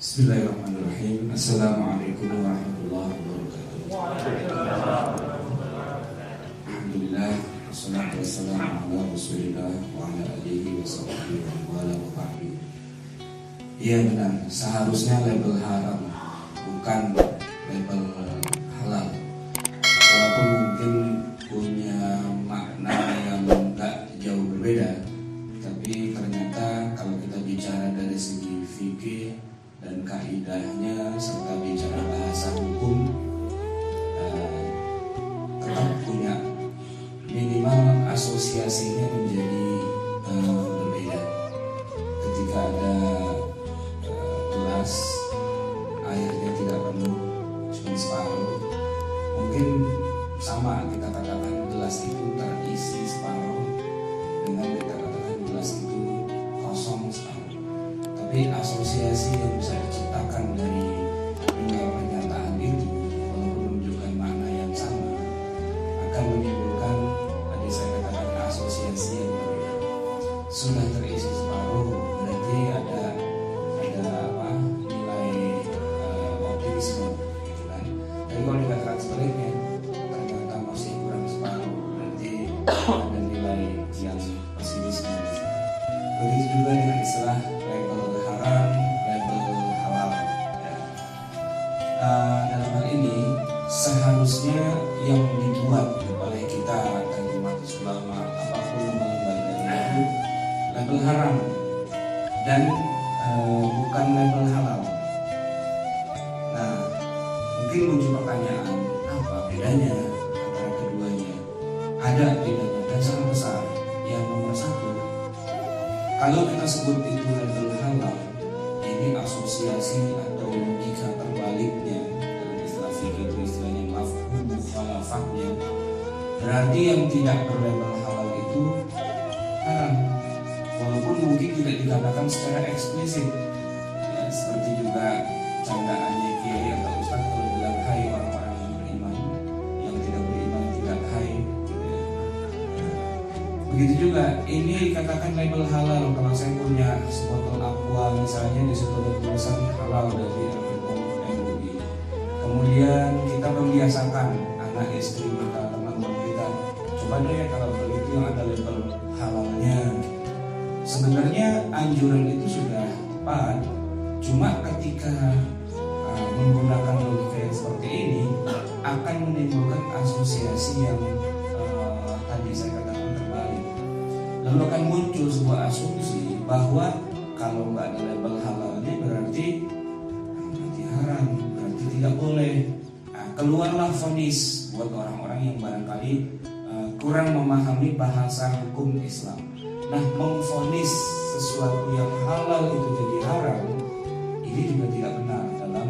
Bismillahirrahmanirrahim. Assalamualaikum warahmatullahi wabarakatuh. Alhamdulillah, wassalatu wassalamu ala Rasulillah wa ala alihi wa sahbihi wa ala wabahbihi. Iya benar, seharusnya label haram, bukan label halal. Walaupun mungkin punya makna yang enggak jauh berbeda, tapi ternyata kalau kita bicara dari segi fikih dan kaidahnya serta bicara bahasa hukum, tetap punya minimal asosiasinya menjadi berbeda. Ketika ada gelas airnya tidak penuh, cuma separuh, mungkin sama kita katakan gelas itu terisi separuh dengan kita katakan gelas itu kosong separuh. Tapi asosiasi yang bisa diciptakan dari pernyataan itu, walaupun menunjukkan makna yang sama, akan menimbulkan tadi saya katakan asosiasi yang berbeda. Sudah terisi separuh, berarti ada nilai optimisme, gitu kan? Tapi kalau dikatakan sebaliknya, ternyata masih kurang separuh, berarti ada nilai yang pesimisme. Begitu juga dengan istilah label haram, label halal. Dalam hal ini seharusnya yang dibuat oleh kita dan umat ulama apapun lembaganya itu label haram dan bukan label halal. Nah, mungkin muncul pertanyaan, apa bedanya antara keduanya? Ada bedanya dan sangat besar. Yang nomor satu, kalau kita sebut itu label halal, ini asosiasi atau logika terbaliknya dalam istilah fikih itu istilahnya mafhum mukhalafahnya. Berarti yang tidak berlabel halal itu haram, walaupun mungkin tidak dikatakan secara eksplisit. Ya, seperti juga candaannya kiai atau ustaz kalau bilang hai orang-orang yang beriman, yang tidak beriman tidak hai. Begitu juga ini dikatakan label halal. Kalau saya punya sebotol aqua misalnya, di situ ada tulisan halal dari MUI. Kemudian kita membiasakan anak istri kita, teman-teman kita, coba deh kalau beli itu yang ada label halalnya. Sebenarnya anjuran itu sudah tepat, cuma ketika menggunakan logika yang seperti ini akan menimbulkan asosiasi yang tadi saya katakan. Lalu akan muncul sebuah asumsi bahwa kalau nggak ada label halalnya berarti haram, berarti tidak boleh. Nah, keluarlah vonis buat orang-orang yang barangkali kurang memahami bahasa hukum Islam. Nah, memvonis sesuatu yang halal itu jadi haram, ini juga tidak benar dalam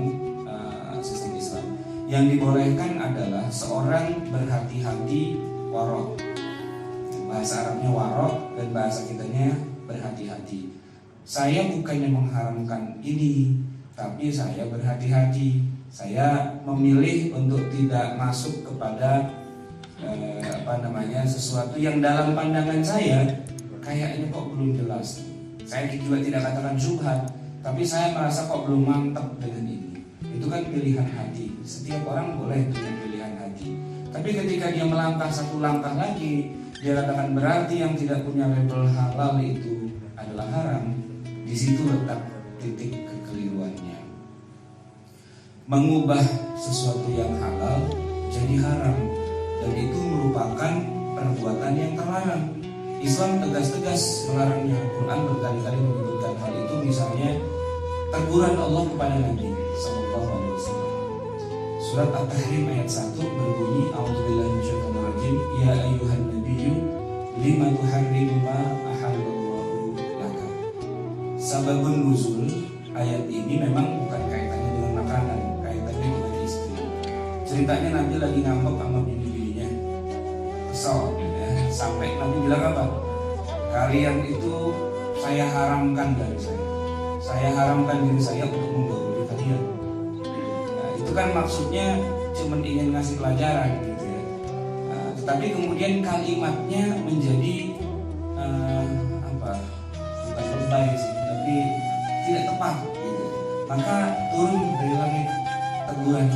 sistem Islam. Yang dibolehkan adalah seorang berhati-hati warok. Bahasa Arabnya warok dan bahasa kitanya berhati-hati. Saya bukannya mengharamkan ini, tapi saya berhati-hati. Saya memilih untuk tidak masuk kepada sesuatu yang dalam pandangan saya kayaknya kok belum jelas. Saya juga tidak katakan syubhat, tapi saya merasa kok belum mantap dengan ini. Itu kan pilihan hati. Setiap orang boleh punya pilihan hati. Tapi ketika dia melangkah satu langkah lagi, dia katakan berarti yang tidak punya label halal itu adalah haram. Di situ letak titik kekeliruannya. Mengubah sesuatu yang halal jadi haram, dan itu merupakan perbuatan yang terlarang. Islam tegas-tegas melarangnya. Quran berkali-kali menyebutkan hal itu, misalnya teguran Allah kepada Nabi sallallahu alaihi wasallam. Surat At-Tahrim ayat 1 berbunyi, A'udzubillahi minasyaitonir rajim, ya ayyuhan nabiyyu lima tuharrimu ma ahallallahu laka. Sababun nuzul ayat ini memang bukan kaitannya dengan makanan, kaitannya dengan istri. Ceritanya Nabi lagi ngambek sama bini-bininya, kesal ya. Sampai Nabi bilang apa? Kalian itu saya haramkan dari saya haramkan diri saya untuk menggurui kalian. Itu kan maksudnya cuma ingin ngasih pelajaran gitu ya. Tapi kemudian kalimatnya menjadi bukan lebay sih, tapi tidak tepat gitu. Maka turun dari langit teguran,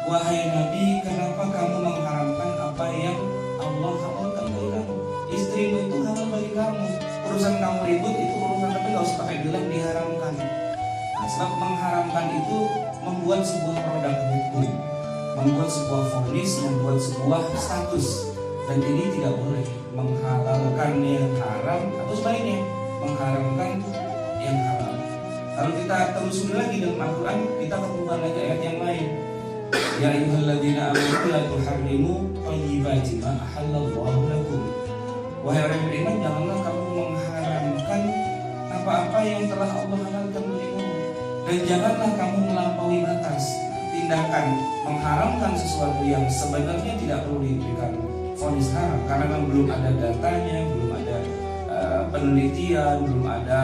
wahai Nabi, kenapa kamu mengharamkan apa yang Allah halalkan bagi kamu? Istrimu itu halal bagi kamu. Urusan kamu ribut itu urusan, tapi gak usah pakai bilang diharamkan. Nah, sebab mengharamkan itu membuat sebuah produk hukum, membuat sebuah vonis, membuat sebuah status. Dan ini tidak boleh menghalalkan yang haram atau sebaliknya mengharamkan yang halal. Kalau kita telusuri lagi dalam Al-Quran, kita ketemukan lagi ayat yang lain. Ya ayyuhalladzina amanu la tuharrimu thayyibati ma ahallallahu lakum. Wahai orang beriman, janganlah kamu mengharamkan apa-apa yang telah Allah halalkan bagi kamu. Dan janganlah kamu melampaui batas. Tindakan mengharamkan sesuatu yang sebenarnya tidak perlu diberikan vonis haram, karena memang belum ada datanya, belum ada penelitian, belum ada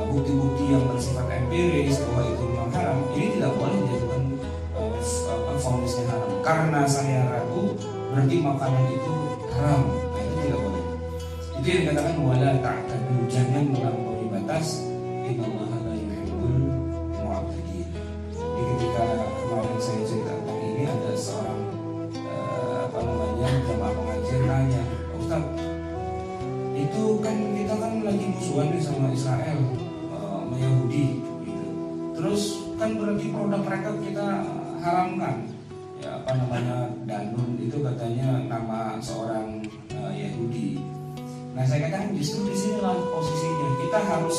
bukti-bukti yang bersifat empiris bahwa itu memang haram. Ini tidak boleh dijadikan vonisnya haram. Karena saya ragu, berarti makanan itu haram. Nah, itu tidak boleh. Itu yang dikatakan wala ta'tadu, jangan melampaui batas. Innallaha la yuhibbul mu'tadin. Jadi ketika kemarin saya cerita tentang ini, ada seorang jamaah pengajian nanya, Ustaz, itu kan kita kan lagi musuhan nih sama Israel, sama Yahudi gitu. Terus kan berarti produk mereka kita haramkan. Ya Danun itu katanya nama seorang Yahudi. Nah, saya katakan justru di sinilah posisinya. Kita harus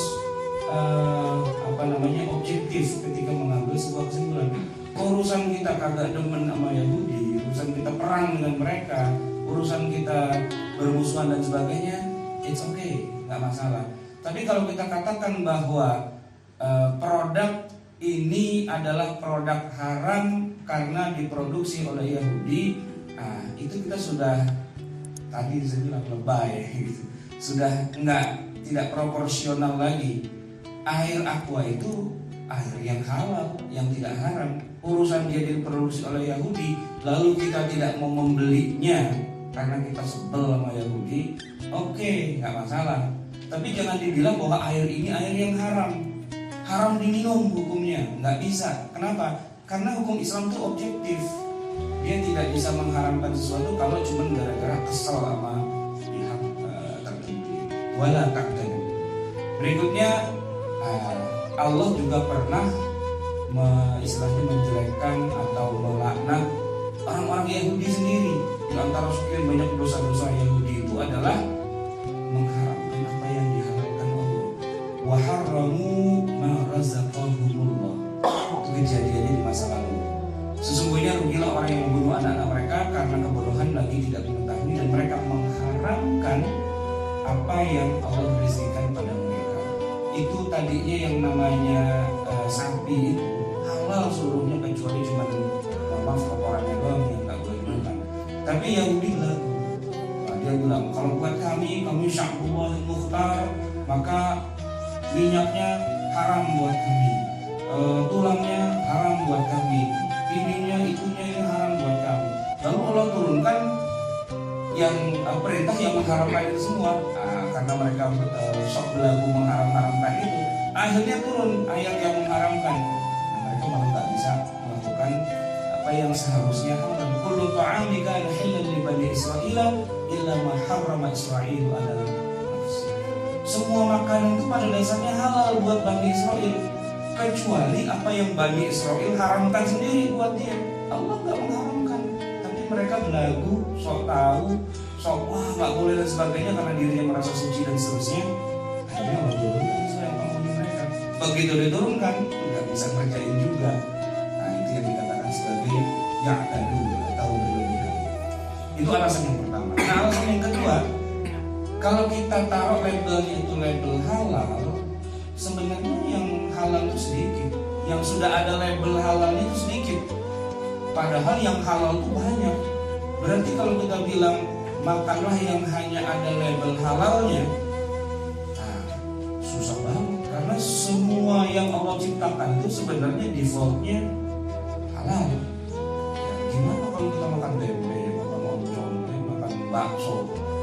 objektif ketika mengambil sebuah kesimpulan. Urusan kita kagak demen sama Yahudi, urusan kita perang dengan mereka, urusan kita bermusuhan dan sebagainya, it's okay, nggak masalah. Tapi kalau kita katakan bahwa produk ini adalah produk haram karena diproduksi oleh Yahudi, nah itu kita sudah tadi saya bilang lebay, gitu. Sudah tidak proporsional lagi. Air aqua itu air yang halal, yang tidak haram. Urusan dia diproduksi oleh Yahudi, lalu kita tidak mau membelinya karena kita sebel sama Yahudi, oke, nggak masalah. Tapi jangan dibilang bahwa air ini air yang haram diminum hukumnya, nggak bisa. Kenapa? Karena hukum Islam itu objektif. Dia tidak bisa mengharamkan sesuatu kalau cuma gara-gara kesel sama pihak tertentu. Wala ta'tadu. Berikutnya, Allah juga pernah istilahnya menjelekkan atau melaknat orang-orang Yahudi sendiri. Di antara sekian banyak dosa-dosa Yahudi itu adalah mengharamkan apa yang dihalalkan Allah. Wa harramu ma razaqahumullah. Itu kejadiannya di masa lalu. Sesungguhnya rugilah orang yang membunuh anak-anak mereka karena kebodohan lagi tidak mengetahui, dan mereka mengharamkan apa yang Allah rizkikan pada mereka. Itu tadinya yang namanya sapi itu halal seluruhnya kecuali cuma maaf kotorannya doang yang nggak boleh dimakan. Tapi Yahudi lagu, dia bilang kalau buat kami sya'bullah mukhtar, maka minyaknya haram buat kami, tulangnya haram buat kami, ininya itunya ini haram buat kami. Lalu Allah turunkan yang perintah yang mengharamkan itu semua. Karena mereka sok belagu mengharamkan itu, akhirnya turun ayat yang mengharamkan. Nah, mereka malah tak bisa melakukan apa yang seharusnya halal. Kullu ta'ami kana halal li bani Israil illa ma harrama Israil ala nafsi. Semua makanan itu pada dasarnya halal buat Bani Israel, kecuali apa yang Bani Israel haramkan sendiri buat dia. Allah nggak mengharamkan, tapi mereka belagu, sok tahu, sok wah nggak boleh dan sebagainya karena dirinya merasa suci dan seterusnya. Akhirnya Allah turunkan sesuai penghuni mereka. Begitu diturunkan, nggak bisa kerjain juga. Nah, itu yang dikatakan sebagai ya'tadu atau berlebihan. Itu alasan yang pertama. Nah, alasan yang kedua, kalau kita taruh labelnya itu label halal, sebenarnya yang halal itu sedikit. Yang sudah ada label halalnya itu sedikit. Padahal yang halal itu banyak. Berarti kalau kita bilang makanlah yang hanya ada label halalnya, nah, susah banget. Karena semua yang Allah ciptakan itu sebenarnya defaultnya halal. Ya, gimana kalau kita makan tempe, makan oncom, makan bakso?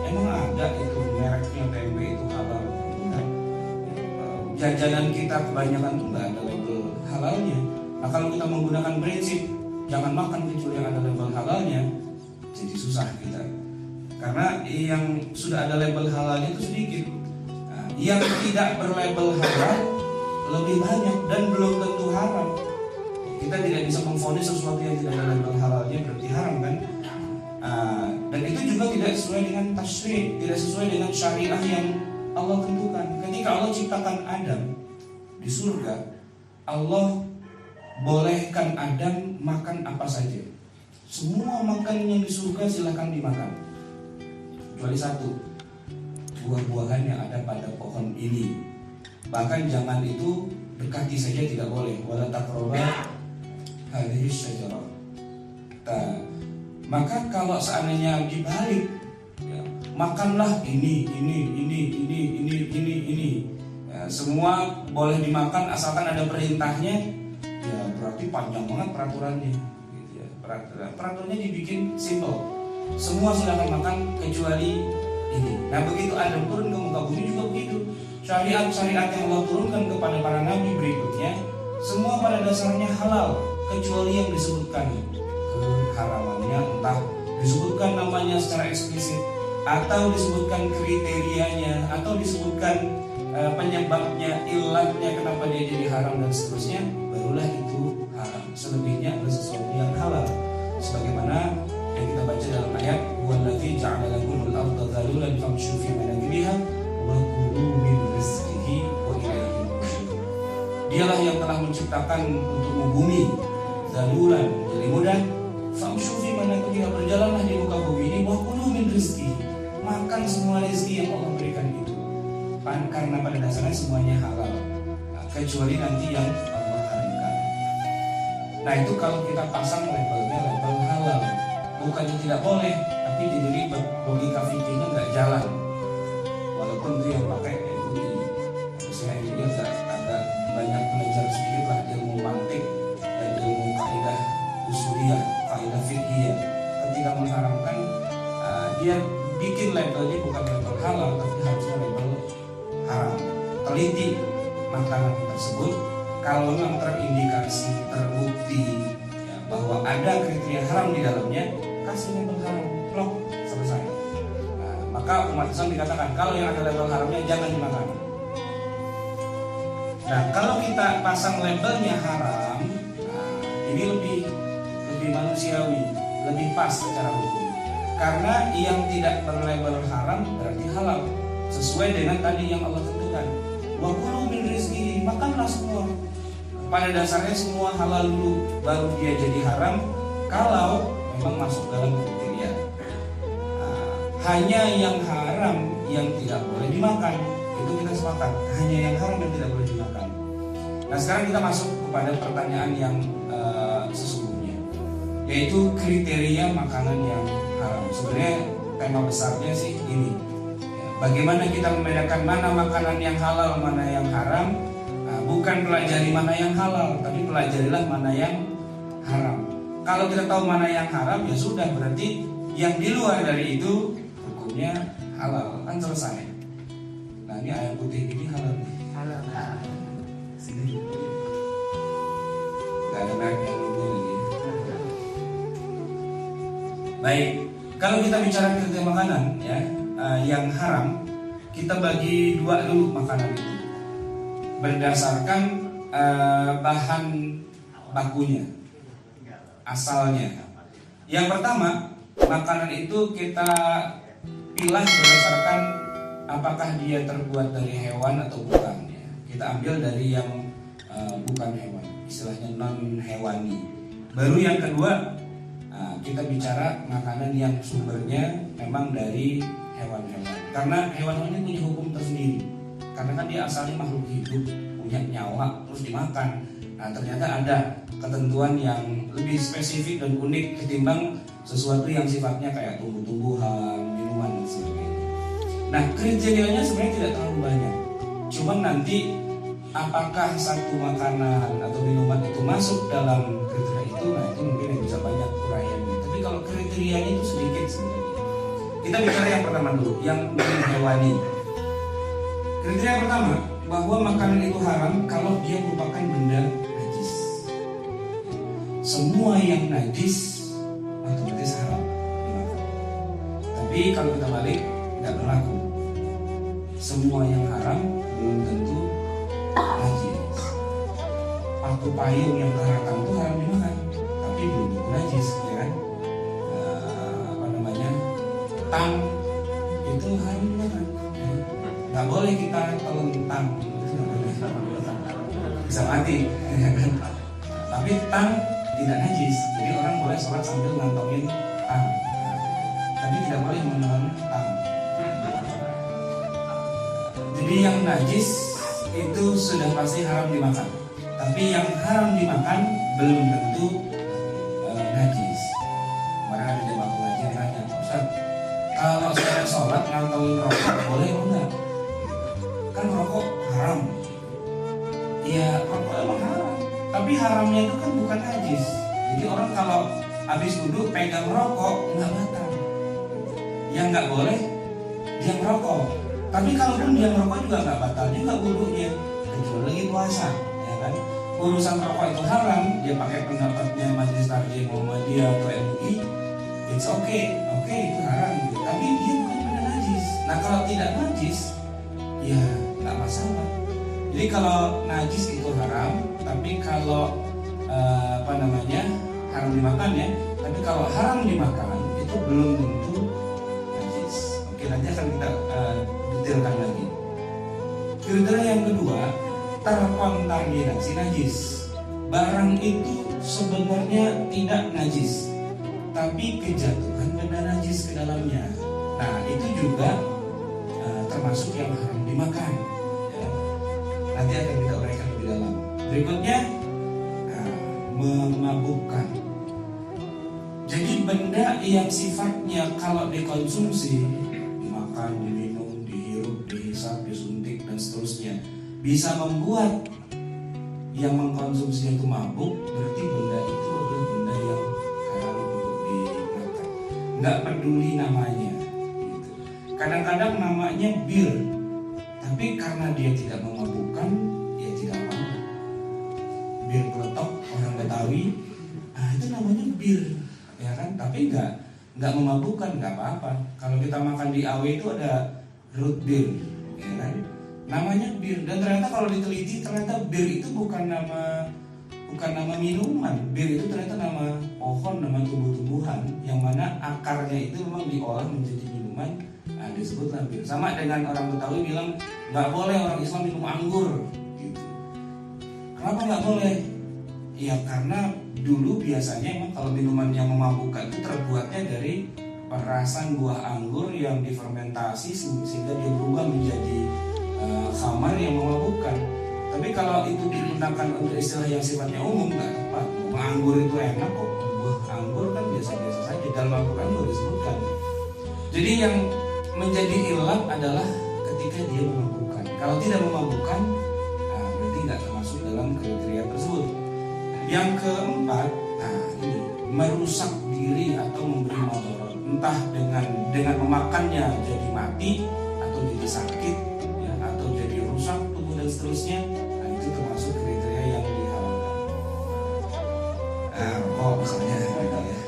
Emang ada itu mereknya tempe itu halal? Enggak. jajanan kita kebanyakan tuh nggak ada label halalnya. Nah kalau kita menggunakan prinsip jangan makan kecuali yang ada label halalnya, jadi susah kita. Karena yang sudah ada label halalnya itu sedikit. Nah, yang tidak berlabel halal lebih banyak dan belum tentu haram. Kita tidak bisa memvonis sesuatu yang tidak ada label halalnya berarti haram kan? Dan itu juga tidak sesuai dengan tasyri', tidak sesuai dengan syariah yang Allah tentukan. Ketika Allah ciptakan Adam di surga, Allah bolehkan Adam makan apa saja. Semua makanan yang di surga silahkan dimakan, kecuali satu, buah-buahan yang ada pada pohon ini. Bahkan jangan itu dekati saja tidak boleh. Wala taqraba hadhihi syajarah. Maka kalau seandainya dibalik, ya, makanlah ini. Ya, semua boleh dimakan asalkan ada perintahnya. Ya berarti panjang banget peraturannya. Gitu ya. Peraturannya dibikin simple. Semua silakan makan kecuali ini. Nah begitu Adam turun ke muka bumi juga begitu. Syariat-syariat yang Allah turunkan kepada para nabi berikutnya, semua pada dasarnya halal kecuali yang disebutkan keharamannya, entah disebutkan namanya secara eksplisit atau disebutkan kriterianya atau disebutkan penyebabnya, ilahnya kenapa dia jadi haram dan seterusnya, barulah itu haram. Selebihnya adalah sesuatu yang halal. Sebagaimana yang kita baca dalam ayat wallazi ja'ala lakumul arda dhalulan famshu fi manakibiha wa kulu min rizqihi wa ilaihi nusyur. Dialah yang telah menciptakan untukmu bumi dhalulan jadi mudah, famshu fi manakibiha, berjalanlah di muka bumi ini, wa kulu min rizqihi, makan semua rezeki yang Allah berikan itu. Karena pada dasarnya semuanya halal, kecuali nanti yang Allah haramkan. Nah itu kalau kita pasang labelnya label halal, bukannya tidak boleh, tapi jadi ribet, logika fikihnya nggak jalan. Walaupun dia pakai MUI, saya ini agak banyak belajar sedikit lah ilmu mantik dan ilmu kaidah usuliyah, kaidah fikihiyah. Ketika mengharamkan, dia bikin labelnya bukan label halal, tapi harusnya label haram. Teliti makanan tersebut, kalau memang terindikasi, terbukti ya, bahwa ada kriteria haram di dalamnya, kasih label haram, blok, selesai. Nah, maka umat Islam dikatakan kalau yang ada label haramnya jangan dimakan. Nah kalau kita pasang labelnya haram, nah, ini lebih manusiawi, lebih pas secara hukum. Karena yang tidak berlabel haram berarti halal, sesuai dengan tadi yang Allah tentukan. Wa kulu min rizqihi, makanlah semua. Pada dasarnya semua halal dulu, baru dia jadi haram kalau memang masuk dalam kriteria. Hanya yang haram yang tidak boleh dimakan, itu kita sepakat. Hanya yang haram yang tidak boleh dimakan. Nah sekarang kita masuk kepada pertanyaan yang sesungguhnya, yaitu kriteria makanan yang haram. Sebenarnya tema besarnya sih ini, bagaimana kita membedakan mana makanan yang halal, mana yang haram. Nah, bukan pelajari mana yang halal, tapi pelajarilah mana yang haram. Kalau kita tahu mana yang haram, ya sudah, berarti yang di luar dari itu hukumnya halal, kan selesai. Nah ini air putih ini halal. Halal. Sini. Gak ada merek yang ini lagi. Baik, kalau kita bicara kriteria makanan ya, yang haram, kita bagi dua dulu makanan itu berdasarkan bahan bakunya, asalnya. Yang pertama, makanan itu kita pilah berdasarkan apakah dia terbuat dari hewan atau bukan ya. Kita ambil dari yang bukan hewan, istilahnya non hewani. Baru yang kedua, kita bicara makanan yang sumbernya memang dari hewan-hewan. Karena hewan-hewan ini punya hukum tersendiri. Karena kan dia asalnya makhluk hidup, punya nyawa, terus dimakan. Nah ternyata ada ketentuan yang lebih spesifik dan unik ketimbang sesuatu yang sifatnya kayak tumbuh-tumbuhan, minuman dan sebagainya. Nah kriterianya sebenarnya tidak terlalu banyak. Cuman nanti apakah satu makanan atau minuman itu masuk dalam kriteria itu, nah itu mungkin yang bisa banyak uraiannya. Tapi kalau kriterianya itu sedikit sebenarnya. Kita bicara yang pertama dulu, yang non hewani. Kriteria pertama, bahwa makanan itu haram kalau dia merupakan benda najis. Semua yang najis otomatis haram dimakan. Tapi kalau kita balik, nggak berlaku. Semua yang haram belum tentu najis. Paku payung yang karatan itu haram dimakan, tapi belum tentu najis, ya kan? Tang itu haram dimakan. Nggak boleh kita telentang, bisa mati. Tapi tang tidak najis, jadi orang boleh sholat sambil ngantongin tang. Tapi tidak boleh menelan tang. Jadi yang najis itu sudah pasti haram dimakan. Tapi yang haram dimakan belum tentu najis. Kemarin ada jemaah pengajian nanya, Ustaz, kalau saya sholat ngantongin rokok boleh enggak? Kan rokok haram. Ya rokok emang haram, tapi haramnya itu kan bukan najis. Jadi orang kalau habis wudhu pegang rokok nggak batal. Yang nggak boleh dia ngerokok. Tapi kalaupun dia ngerokok juga nggak batal juga wudhunya, kecuali lagi puasa, ya kan? Urusan rokok itu haram, dia pakai pendapatnya Majelis Tarjih Muhammadiyah atau MUI, it's okay, itu haram. Tapi dia bukan benda najis. Nah kalau tidak najis, ya nggak masalah. Jadi kalau najis itu haram, tapi kalau haram dimakan ya. Tapi kalau haram dimakan itu belum tentu najis. Oke, nanti akan kita detailkan lagi. Kriteria yang kedua, terkontaminasi najis. Barang itu sebenarnya tidak najis, tapi kejatuhan benda najis ke dalamnya. Nah itu juga termasuk yang haram dimakan, ya. Nanti akan kita uraikan lebih dalam. Berikutnya memabukkan. Jadi benda yang sifatnya kalau dikonsumsi, dimakan, diminum, dihirup, dihisap, disuntik dan seterusnya, bisa membuat yang mengkonsumsinya itu mabuk, berarti benda itu adalah benda yang haram untuk dimakan. Nggak peduli namanya. Kadang-kadang namanya bir, tapi karena dia tidak memabukkan, ya tidak mabuk. Bir peletok orang Betawi, itu namanya bir, ya kan? Tapi nggak memabukkan, nggak apa-apa. Kalau kita makan di AW itu ada root beer, ya kan? Namanya bir. Dan ternyata kalau diteliti, ternyata bir itu bukan nama minuman. Bir itu ternyata nama pohon, nama tumbuh-tumbuhan, yang mana akarnya itu memang diolah menjadi minuman. Disebutlah bir. Sama dengan orang Betawi bilang nggak boleh orang Islam minum anggur gitu. Kenapa nggak boleh? Ya karena dulu biasanya emang kalau minuman yang memabukkan itu terbuatnya dari perasan buah anggur yang difermentasi sehingga dia berubah menjadi khamar yang memabukkan. Tapi kalau itu digunakan untuk istilah yang sifatnya umum nggak tepat. Anggur itu enak kok, buah anggur kan biasa-biasa saja, dalam Al-Quran juga disebutkan. Jadi yang menjadi ilat adalah ketika dia memabukkan. Kalau tidak memabukkan, berarti nggak termasuk dalam kriteria tersebut. Yang keempat, ini merusak diri atau memberi mudarat, entah dengan memakannya jadi mati atau jadi sakit, ya, atau jadi rusak tubuh dan seterusnya. Itu termasuk kriteria yang diharamkan. Rokok misalnya, gitu ya.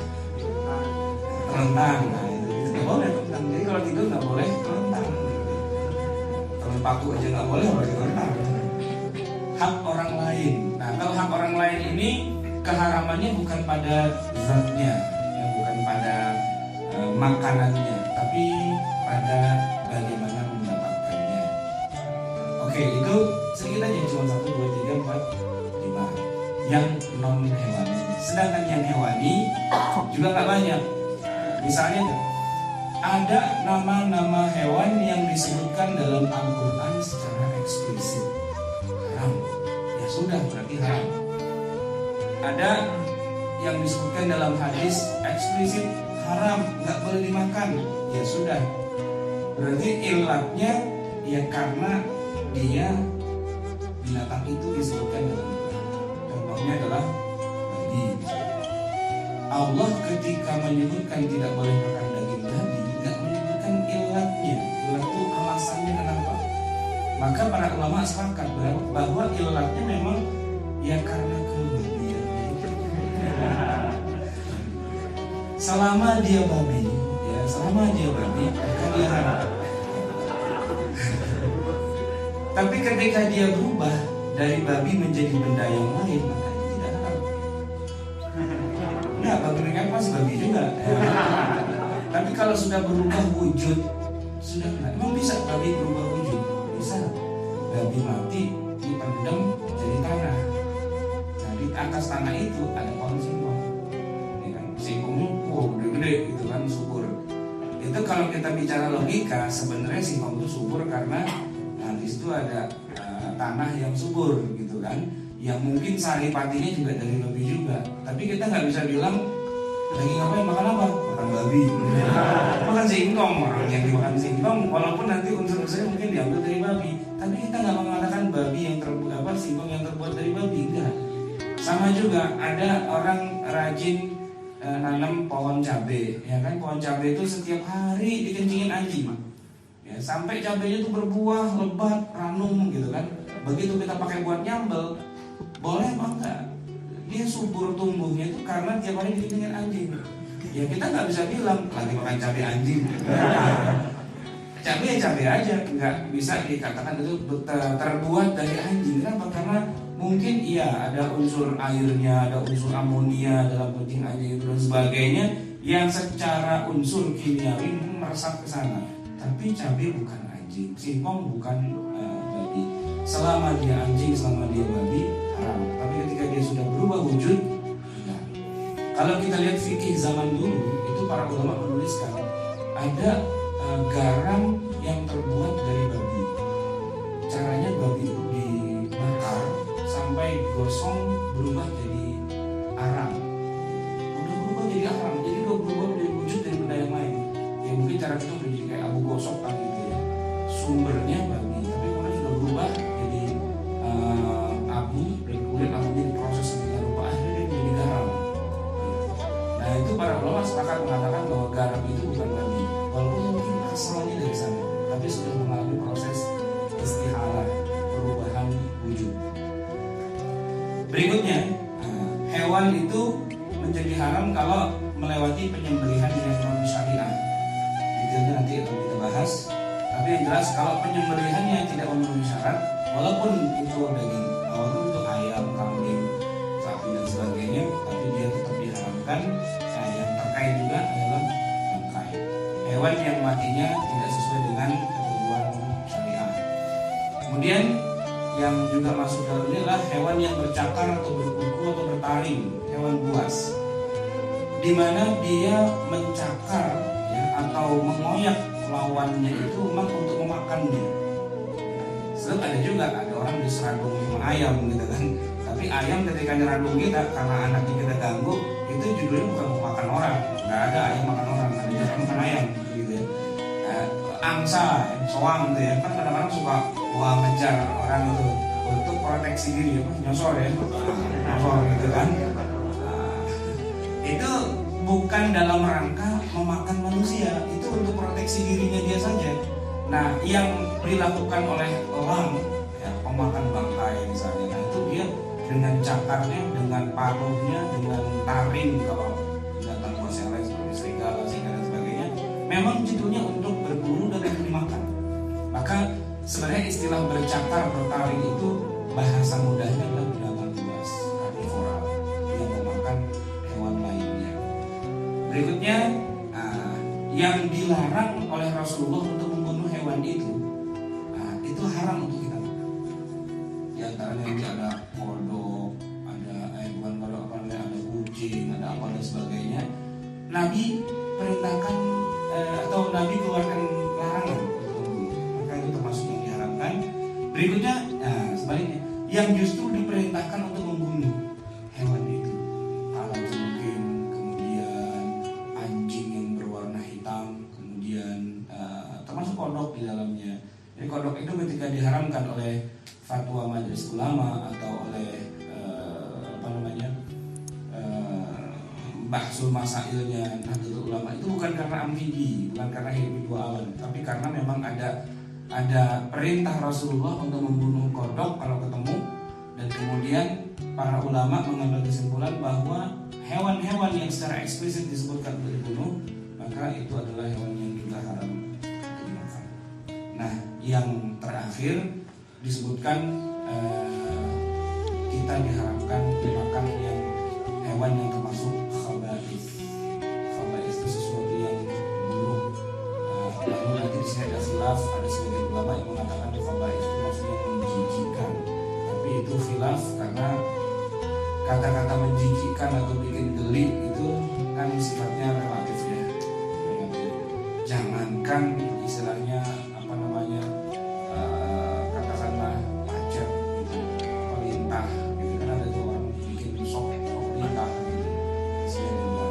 Terentang, itu nggak boleh. Jadi kalau tidur nggak boleh terentang. Kalau paku aja nggak boleh, apalagi terentang. Hak orang lain. Nah, kalau hak orang lain ini keharamannya bukan pada zatnya, ya, bukan pada makanannya, tapi pada bagaimana mendapatkannya. Oke, itu sedikit aja, cuma 1, 2, 3, 4, 5 yang non hewani. Sedangkan yang hewani juga nggak banyak. Misalnya ada nama-nama hewan yang disebutkan dalam Al-Quran secara eksplisit haram, ya sudah berarti haram. Ada yang disebutkan dalam hadis eksplisit haram, nggak boleh dimakan, ya sudah berarti ilatnya ya karena dia binatang itu disebutkan dalam Quran. Contohnya adalah babi. Allah ketika menyebutkan tidak boleh makan daging babi, nggak menyebutkan ilatnya. Ilat itu alasannya kenapa. Maka para ulama sepakat bahwa ilatnya memang ya karena kebabian. Selama dia babi, maka dia haram. Tapi ketika dia berubah dari babi menjadi benda yang lain, maka itu tidak haram. Enggak, babi mereka masih babi juga. Tapi kalau sudah berubah wujud, sudah enggak. Emang bisa babi berubah wujud? Bisa. Babi mati dipendam jadi tanah. Nah, di atas tanah itu ada pohon singkong. Ini kan singkongnya gede-gede gitu kan, subur. Itu kalau kita bicara logika, sebenarnya singkong itu subur karena di situ ada tanah yang subur gitu kan, yang mungkin saripatinya juga dari babi juga. Tapi kita nggak bisa bilang daging apa yang makan apa? Makan babi. Makan singkong, orang yang dimakan singkong walaupun nanti unsur-unsurnya mungkin diambil dari babi. Tapi kita nggak mengatakan babi yang terbuat apa, singkong yang terbuat dari babi, enggak. Sama juga ada orang rajin nanam pohon cabai, ya kan, pohon cabai itu setiap hari dikencingin anjing. Ya, sampai cabainya itu berbuah, lebat, ranum gitu kan. Begitu kita pakai buat nyambel, boleh apa enggak? Dia subur tumbuhnya itu karena tiap hari dikencingin anjing. Ya kita nggak bisa bilang lagi makan cabai anjing. Cabai ya cabai aja, nggak bisa dikatakan itu terbuat dari anjing. Kenapa? Karena mungkin iya ada unsur airnya, ada unsur amonia dalam kencing anjing dan sebagainya yang secara unsur kimiawi meresap ke sana. Tapi cabai bukan anjing, singkong bukan babi. Selama dia anjing, selama dia babi, haram. Tapi ketika dia sudah berubah wujud, enggak. Kalau kita lihat fikih zaman dulu, itu para ulama menuliskan ada garam yang terbuat dari babi. Caranya babi itu dibakar sampai gosong berubah jadi arang. Udah berubah jadi arang, jadi udah berubah dari wujud dari benda yang lain. Ya mungkin cara kita udah jadi kayak abu gosok kan gitu ya. Sumbernya babi, tapi kemudian sudah berubah jadi abu, dan kemudian abunya diproses sedemikian rupa akhirnya dia menjadi garam. Nah itu para ulama sepakat mengatakan bahwa garam itu bukan babi, walaupun mungkin asalnya dari sana, tapi sudah mengalami proses istihalah, perubahan wujud. Berikutnya, hewan itu menjadi haram kalau melewati penyembelihan yang non syariah. Detailnya nanti akan kita bahas. Tapi yang jelas kalau penyembelihannya tidak memenuhi syarat, walaupun itu daging, walaupun itu ayam, kambing, sapi dan sebagainya, tapi dia tetap diharamkan. Nah, yang terkait juga adalah bangkai. Hewan yang matinya tidak sesuai dengan ketentuan syariah. Kemudian yang juga masuk dalam ini adalah hewan yang bercakar atau berkuku atau bertaring, hewan buas, di mana dia mencakar ya, atau mengoyak lawannya itu memang untuk memakannya. Sebab ada juga ada orang diserandung sama ayam gitu kan. Tapi ayam ketika nyerandung kita karena anaknya kita ganggu, itu judulnya bukan mau makan orang. Nggak ada ayam makan orang, ada yang makan ayam gitu ya. Angsa, soang gitu ya, kan kadang-kadang suka ngejar orang itu untuk proteksi diri, nyosor ya, nyosor gitu kan. Itu bukan dalam rangka memakan manusia, itu untuk proteksi dirinya dia saja. Nah, yang dilakukan oleh elang, ya, pemakan bangkai misalnya, nah itu dia dengan cakarnya, dengan paruhnya, dengan taring kalau binatang buas yang lain seperti serigala, singa dan sebagainya, memang judulnya untuk berburu dan dimakan. Maka sebenarnya istilah bercakar, bertaring itu bahasa mudahnya adalah binatang buas, karnivora yang memakan hewan lainnya. Berikutnya, yang dilarang oleh Rasulullah untuk membunuh hewan itu haram untuk kita makan. Di antaranya nanti ada kodok, ada bukan kodok apa namanya, ada kucing, ada apa dan sebagainya. Nabi perintahkan atau Nabi keluarkan larangan untuk membunuh. Maka itu termasuk yang diharamkan. Berikutnya, sebaliknya, yang justru diperintahkan untuk membunuh hewan itu, kalajengking, kemudian anjing yang berwarna hitam, kemudian termasuk kodok di dalamnya. Jadi kodok itu ketika diharamkan oleh fatwa Majelis Ulama atau oleh Bahsul Masailnya Nahdlatul Ulama, itu bukan karena amfibi, bukan karena hidup di dua alam, tapi karena memang ada ada perintah Rasulullah untuk membunuh kodok kalau ketemu, dan kemudian para ulama mengambil kesimpulan bahwa hewan-hewan yang secara eksplisit disebutkan untuk dibunuh, maka itu adalah hewan yang juga haram untuk dimakan. Nah, yang terakhir disebutkan kita diharamkan makan yang hewan yang termasuk khaba'ith. Khaba'ith itu sesuatu yang buruk. Lalu nanti di sini ada khilaf, ada sebagian ulama yang mengatakan khaba'ith itu maksudnya menjijikkan. Tapi itu khilaf karena kata-kata menjijikkan atau bikin geli itu kan sifatnya relatif ya. Jangankan istilahnya apa namanya katakanlah pacet gitu, pelintah gitu kan, ada tuh orang bikin sok pelintah gitu. Sini juga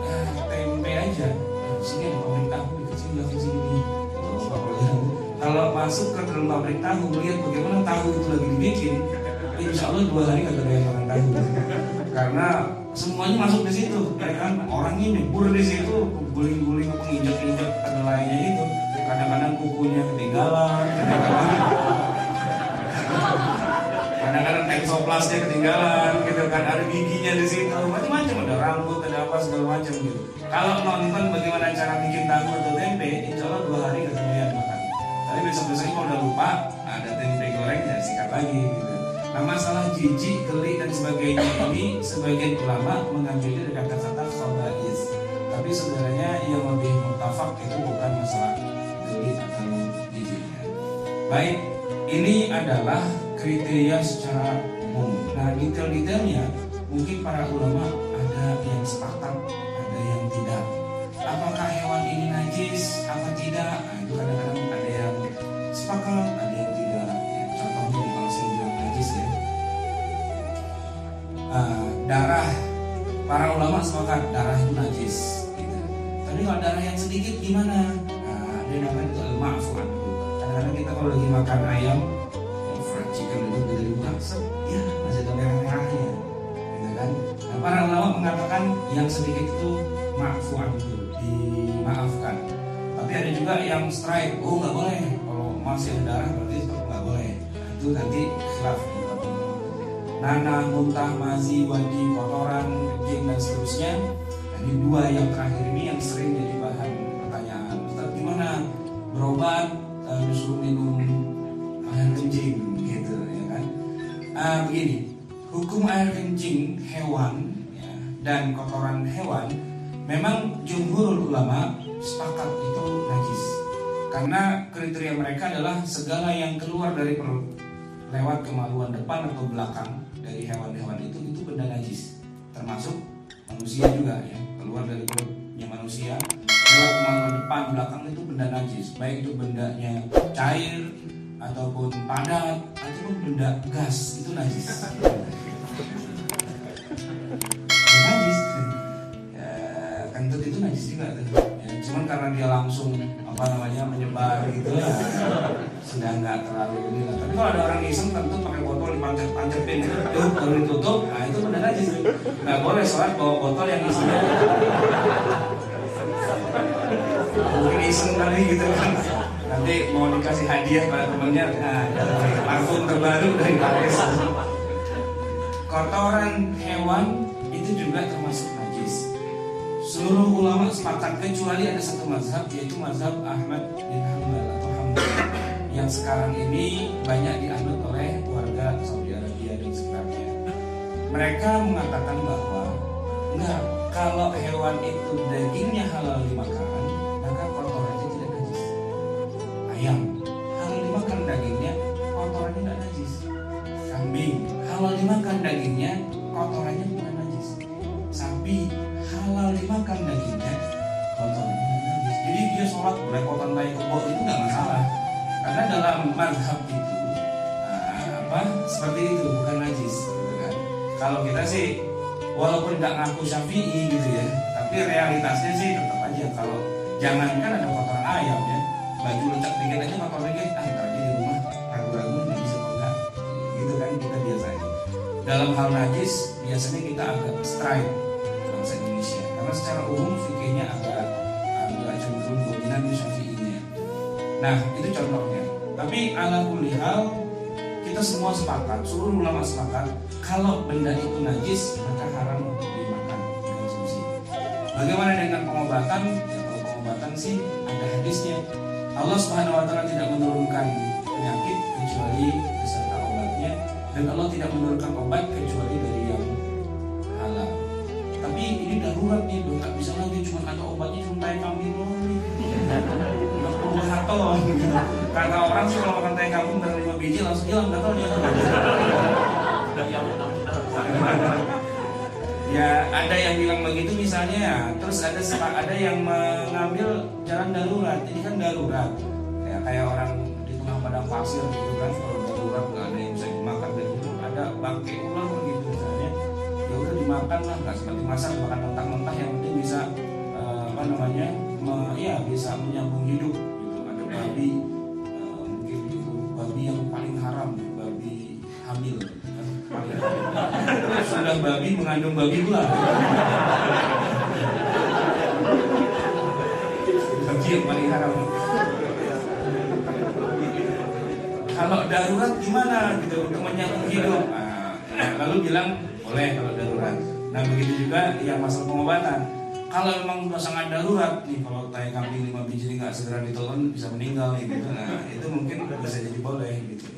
ya tempe aja. Sini ada pabrik tahu di kecil di sini. Kalau masuk ke dalam pabrik tahu, melihat bagaimana tahu itu lagi dibikin, insya Allah 2 hari kagak ada yang makan tahu. Karena semuanya masuk di situ, ya kan? Orangnya nyebur di situ, guling-guling, injak-injak kedelainya itu. Kadang-kadang kukunya ketinggalan, kadang-kadang teksoplasnya ketinggalan, gitu kan? Ada giginya di situ, macam-macam, ada rambut, ada apa segala macam gitu. Kalau nonton bagaimana cara bikin tahu atau tempe, insya Allah 2 hari kagak ada yang makan. Tapi besok-besoknya kalau udah lupa, ada tempe goreng ya sikat lagi gitu. Nah, masalah jijik, geli dan sebagainya ini sebagian ulama mengambilnya dari kata-kata khaba'ith. Tapi sebenarnya yang lebih muttafaq itu bukan masalah geli atau jijiknya. Baik, ini adalah kriteria secara umum. Nah, detail-detailnya mungkin para ulama ada yang sepakat, ada yang tidak. Apakah hewan ini najis apa tidak? Nah, itu kadang-kadang ada yang sepakat, ada yang tidak. Ya, contohnya kalau saya bilang najis ya, darah, para ulama sepakat darah itu najis gitu. Tapi kalau darah yang sedikit gimana? Nah, ada yang namanya itu al-ma'fu anhu. Kadang-kadang kita kalau lagi makan ayam fried chicken itu dari buah, ya masih ada merah-merahnya gitu kan. Nah, para ulama mengatakan yang sedikit itu ma'fu anhu, dimaafkan. Tapi ada juga yang strike, oh nggak boleh, kalau masih ada darah berarti itu nggak boleh. Nah, itu nanti khilaf. Nanah, muntah, mazi, wadi, kotoran, kencing dan seterusnya. Nah, ini 2 yang terakhir ini yang sering jadi bahan pertanyaan. Ustaz, gimana berobat disuruh minum air kencing gitu ya kan? Begini, hukum air kencing hewan ya, dan kotoran hewan memang jumhurul ulama sepakat itu najis. Karena kriteria mereka adalah segala yang keluar dari perut lewat kemaluan depan atau belakang dari hewan-hewan itu benda najis, termasuk manusia juga ya, keluar dari perutnya manusia lewat kemaluan depan belakang itu benda najis, baik itu bendanya cair ataupun padat ataupun benda gas, itu najis. Najis ya, kentut itu najis juga tuh ya, cuman karena dia langsung apa namanya menyebar gitu ya, sudah nggak terlalu ini lah. Tapi kalau ada orang iseng kentut pakai botol dipancet-pancetin itu baru ditutup, nah itu benar najis. Nggak boleh sholat bawa botol yang isinya mungkin iseng kali gitu kan, nanti mau dikasih hadiah pada temennya, nah parfum terbaru dari Paris. Kotoran hewan itu juga termasuk najis. Seluruh ulama sepakat kecuali ada satu mazhab, yaitu mazhab Ahmad bin Hanbal atau Hanbal, yang sekarang ini banyak dianut oleh warga Saudi Arabia dan sekitarnya. Mereka mengatakan bahwa enggak, kalau hewan itu dagingnya halal dimakan, maka kotorannya tidak najis. Ayam halal dimakan dagingnya, kotorannya tidak najis. Kambing halal dimakan dagingnya, kotorannya bukan najis. Sapi halal dimakan dagingnya, kotorannya tidak najis. Jadi dia sholat belepotan kayak kebo itu nggak masalah, karena dalam mazhab itu seperti itu, bukan najis gitu kan. Kalau kita sih walaupun nggak ngaku Syafi'i gitu ya, tapi realitasnya sih tetap aja, kalau jangankan ada kotoran ayam ya, baju lecak dikit aja kotor dikit, ntar aja di rumah ragu-ragu najis atau enggak gitu kan. Kita biasanya dalam hal najis biasanya kita agak strike bangsa Indonesia, karena secara umum fikihnya agak cenderung dominan di Syafi'inya. Nah, itu contohnya. Tapi ala kulli hal, kita semua sepakat, seluruh ulama sepakat, kalau benda itu najis maka haram dimakan, dikonsumsi. Bagaimana dengan pengobatan? Ya, kalau pengobatan sih ada hadisnya. Allah Subhanahu wa taala tidak menurunkan penyakit kecuali beserta obatnya, dan Allah tidak menurunkan obat kecuali dari yang halal. Tapi ini darurat nih, nggak bisa lagi cuma ada obatnya cuma tai kambing doang nih. Nggak perlu haton gitu. Kata orang sih kalau makan tai kambing dari 5 biji langsung hilang gatalnya. Ya ada yang bilang begitu misalnya ya. Terus ada yang mengambil jalan darurat. Ini kan darurat. Ya kayak orang di tengah padang pasir gitu kan, kalau darurat nggak ada yang bisa dimakan dan itu ada bangkai ular gitu misalnya. Ya udah dimakan lah, nggak seperti masak makan mentah-mentah, yang penting bisa bisa menyambung hidup gitu. Ada babi, mungkin itu babi yang paling haram, babi hamil kan, paling haram. Sudah babi mengandung babi pula. Babi yang paling haram. Kalau darurat gimana gitu untuk menyambung hidup? Lalu bilang boleh kalau darurat. Nah begitu juga yang masalah pengobatan. Kalau memang sudah sangat darurat nih, kalau tai kambing 5 biji nggak segera ditelan bisa meninggal gitu. Nah itu mungkin bisa jadi boleh gitu.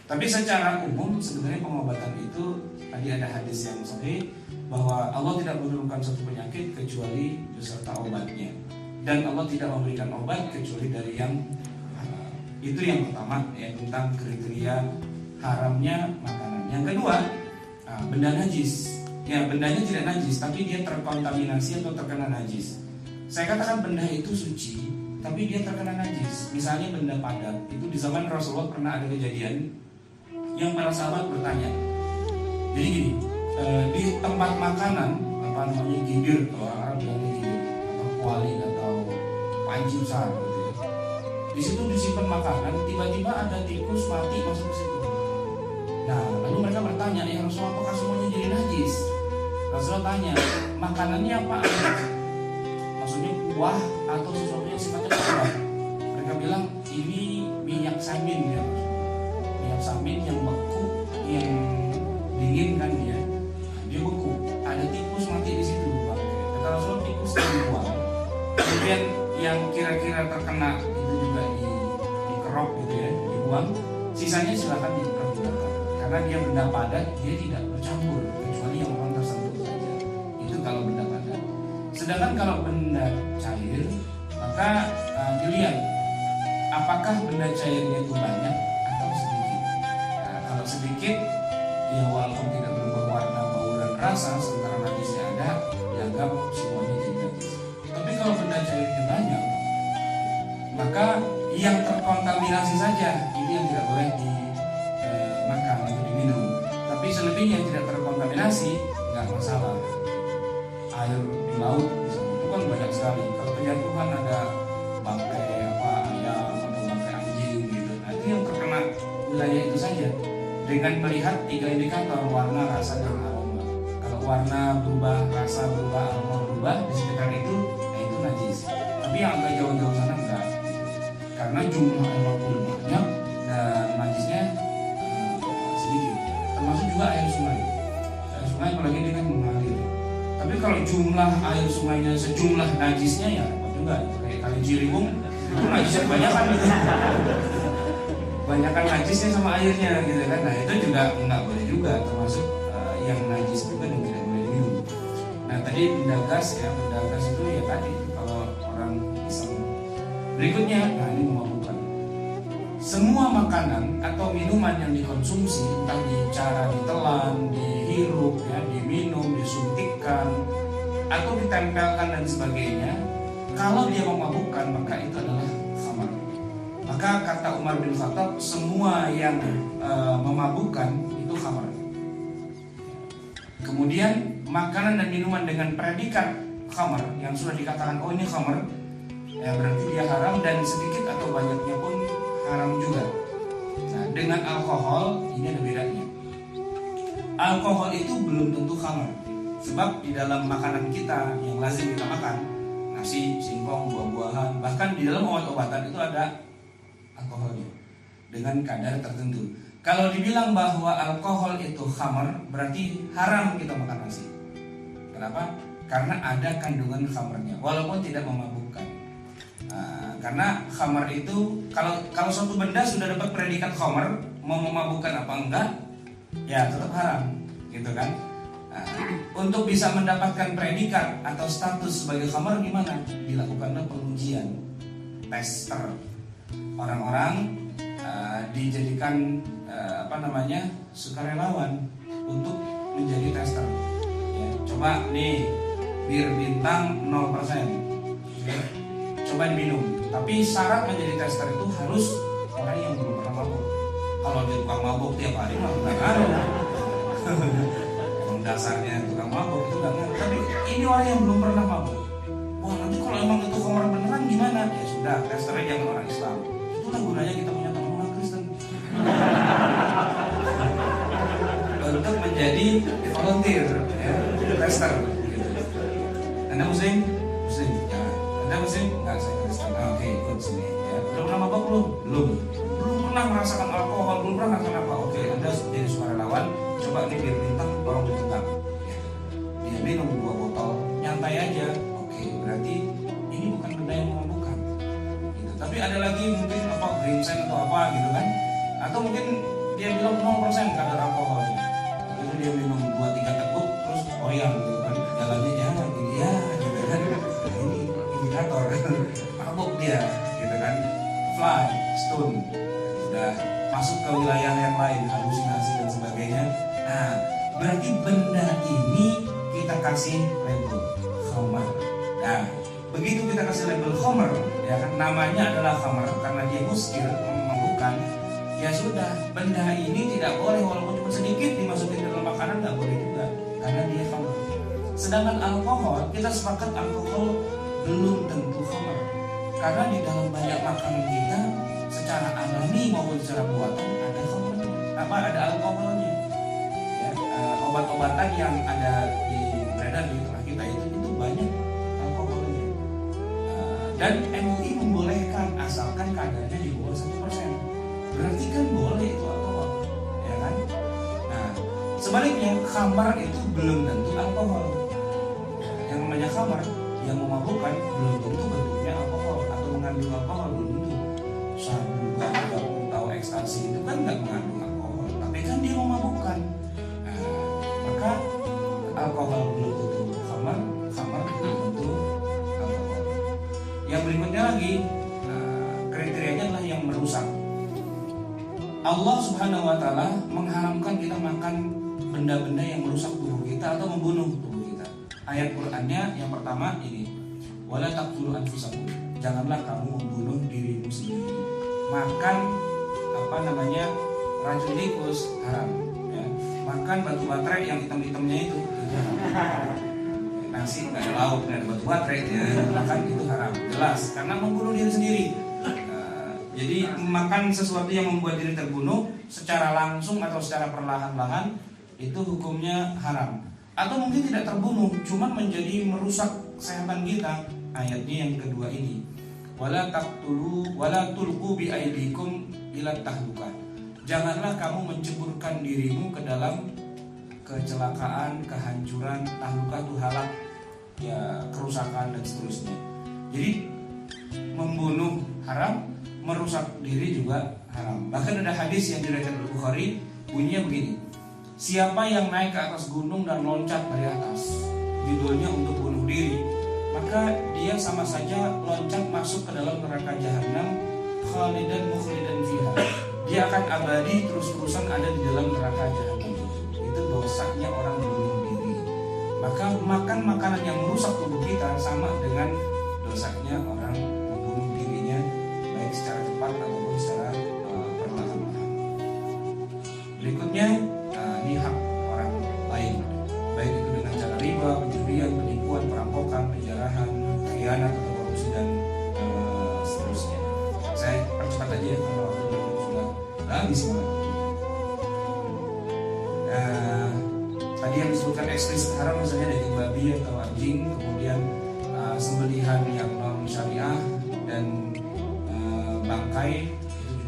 Tapi secara umum sebenarnya pengobatan itu tadi ada hadis yang sahih bahwa Allah tidak menurunkan suatu penyakit kecuali beserta obatnya, dan Allah tidak memberikan obat kecuali dari yang halal. Itu yang pertama ya, tentang kriteria haramnya makanan. Yang kedua, benda najis. Ya bendanya tidak najis, tapi dia terkontaminasi atau terkena najis. Saya katakan benda itu suci, tapi dia terkena najis. Misalnya benda padat, itu di zaman Rasulullah pernah ada kejadian yang para sahabat bertanya. Jadi gini, di tempat makanan, apa namanya gidir, kalau orang Arab bilangnya gidir, atau kuali atau panci besar gitu ya. Di situ disimpan makanan, tiba-tiba ada tikus mati masuk ke situ. Nah, lalu mereka bertanya, ya Rasulullah, apakah semuanya jadi najis? Rasulullah tanya, makanannya apa? Maksudnya buah atau sesuatu yang sifatnya padat? Mereka bilang, ini minyak samin ya. Minyak samin yang beku, yang dingin kan dia. Dia beku. Ada tikus mati di situ. Kata Rasulullah, tikus dibuang. Kemudian yang kira-kira terkena itu juga dikerok gitu ya, dibuang. Sisanya silakan dipergunakan. Karena dia benda padat, dia tidak bercampur kecuali yang orang tersentuh saja. Itu kalau benda padat. Sedangkan kalau benda cair, maka dilihat apakah benda cairnya itu banyak atau sedikit. Nah, kalau sedikit, ya walaupun tidak berubah warna, bau dan rasa, sementara najisnya ada, dianggap semuanya jadi najis. Tapi kalau benda cairnya banyak, maka yang terkontaminasi saja ini yang tidak boleh dimakan atau diminum. Tapi selebihnya yang tidak terkontaminasi nggak masalah. Air di laut misalnya, itu kan banyak sekali. Kalau kejatuhan ada bangkai ayam atau bangkai anjing gitu. Nah itu yang terkena wilayah itu saja. Dengan melihat 3 indikator, warna, rasa, dan aroma. Kalau warna berubah, rasa berubah, aroma berubah di sekitar itu, nah itu najis. Tapi yang agak jauh-jauh sana enggak. Karena jumlah air laut banyak dan najisnya sedikit. Termasuk juga air sungai. Air sungai apalagi dia kan mengalir. Tapi kalau jumlah air sungainya sejumlah najisnya ya repot juga. Kayak kali Ciliwung itu najisnya kebanyakan gitu. Banyakan najisnya sama airnya gitu kan. Nah itu juga nggak boleh juga, termasuk yang najis juga yang tidak boleh diminum. Nah tadi benda gas ya, benda gas itu ya tadi kalau orang iseng. Berikutnya, nah ini memabukkan. Semua makanan atau minuman yang dikonsumsi, entah cara ditelan, dihirup, ya, diminum, disuntikkan, atau ditempelkan dan sebagainya, kalau dia memabukkan maka itu adalah khamar. Maka kata Umar bin Khattab, semua yang memabukkan itu khamar. Kemudian makanan dan minuman dengan predikat khamar yang sudah dikatakan oh ini khamar, ya berarti dia haram, dan sedikit atau banyaknya pun haram juga. Nah dengan alkohol ini ada bedanya. Alkohol itu belum tentu khamar, sebab di dalam makanan kita yang lazim kita makan, nasi, singkong, buah-buahan, bahkan di dalam obat-obatan itu ada alkoholnya dengan kadar tertentu. Kalau dibilang bahwa alkohol itu khamar, berarti haram kita makan nasi. Kenapa? Karena ada kandungan khamarnya, walaupun tidak memabukkan. Karena khamar itu kalau suatu benda sudah dapat predikat khamar, mau memabukkan apa enggak, ya tetap haram, gitu kan? Untuk bisa mendapatkan predikat atau status sebagai khamar gimana? Dilakukanlah pengujian, tester. Orang-orang dijadikan sukarelawan untuk menjadi tester. Ya, coba nih bir bintang 0%, ya, coba diminum. Tapi syarat menjadi tester itu harus orang yang belum pernah mabuk. Kalau dia tukang mabuk tiap hari mah nggak ngaruh. Emang dasarnya tukang mabuk itu nggak ngaruh. Tapi ini orang yang belum pernah mabuk. Wah, nanti kalau emang itu khamar beneran gimana? Ya sudah, testernya jangan orang Islam. Itulah gunanya kita punya teman orang Kristen. Untuk menjadi volunteer, ya, tester. Gitu. Anda Muslim? Muslim? Ya. Anda Muslim? Enggak, saya Kristen. Oke, ikut sini. Ya. Belum pernah mabuk belum? Belum pernah merasakan alkohol, belum pernah merasakan apa? Oke, Anda jadi sukarelawan. Coba nih bir bintang, tolong ditekan. Dia minum 2 botol, nyantai aja. Oke, berarti ini bukan benda yang memabukkan. Gitu. Tapi ada lagi mungkin apa ginseng atau apa gitu kan? Atau mungkin dia bilang 0% kadar alkoholnya. Itu dia minum 2-3 teguk terus goyang gitu kan, jalannya jangan gitu ya, gitu kan. Ini indikator mabuk dia, gitu kan. Fly, stone, sudah masuk ke wilayah yang lain, halusinasi dan sebagainya. Nah, berarti benda ini kita kasih label khamar. Nah, begitu kita kasih label khamar, ya kan, namanya adalah khamar karena dia muskir, memabukkan. Ya sudah, benda ini tidak boleh walaupun cuma sedikit dimasukin dalam makanan, nggak boleh juga karena dia khamar. Sedangkan alkohol, kita sepakat alkohol belum tentu khamar karena di dalam banyak makanan kita secara alami maupun secara buatan ada khamarnya, ada alkoholnya. Ya, obat-obatan yang ada beredar di tengah kita itu banyak alkoholnya. Dan MUI membolehkan asalkan kadarnya di bawah 1%. Berarti kan boleh itu alkohol, ya kan? Nah, sebaliknya khamar itu belum tentu alkohol. Yang namanya khamar yang memabukkan belum tentu bentuknya alkohol atau mengandung alkohol, belum tentu. Sabu, gabung, tahu ekstasi itu kan nggak mengandung alkohol, tapi kan dia memabukkan. Nah, maka alkohol belum tentu khamar belum tentu alkohol. Yang berikutnya lagi, kriterianya adalah yang merusak. Allah Subhanahu wa Ta'ala mengharamkan kita makan benda-benda yang merusak tubuh kita atau membunuh tubuh kita. Ayat Qur'annya yang pertama ini, wala taqtulu anfusakum. Janganlah kamu membunuh dirimu sendiri. Makan racun tikus haram, ya. Makan batu baterai yang hitam-hitamnya itu haram. Nasi nggak ada lauk, nggak ada batu baterai, ya. Makan itu haram, jelas karena membunuh diri sendiri. Jadi makan sesuatu yang membuat diri terbunuh secara langsung atau secara perlahan-lahan itu hukumnya haram. Atau mungkin tidak terbunuh, cuman menjadi merusak kesehatan kita. Ayatnya yang kedua ini, wala tulqu bi aidikum ila tahluka. Janganlah kamu menceburkan dirimu ke dalam kecelakaan, kehancuran, tahluka itu halak, ya kerusakan dan seterusnya. Jadi membunuh haram, merusak diri juga haram. Bahkan ada hadis yang diriwayatkan oleh Bukhari, bunyinya begini: siapa yang naik ke atas gunung dan loncat dari atas, judulnya untuk bunuh diri, maka dia sama saja loncat masuk ke dalam neraka jahanam, khalidan mukhlidan fiha. Dia akan abadi terus-terusan ada di dalam neraka jahanam. Itu dosanya orang bunuh diri. Maka makan makanan yang merusak tubuh kita sama dengan dosanya orang membunuh dirinya, baik secara cepat ataupun secara perlahan-lahan. Berikutnya, ini hak orang lain, baik itu dengan cara riba, pencurian, penipuan, perampokan, penjarahan, khianat atau korupsi dan seterusnya. Saya percepat aja karena waktu sudah habis. Tadi yang disebutkan eksplisit haram misalnya daging babi atau anjing, kemudian sembelihan yang non syariah dan bangkai itu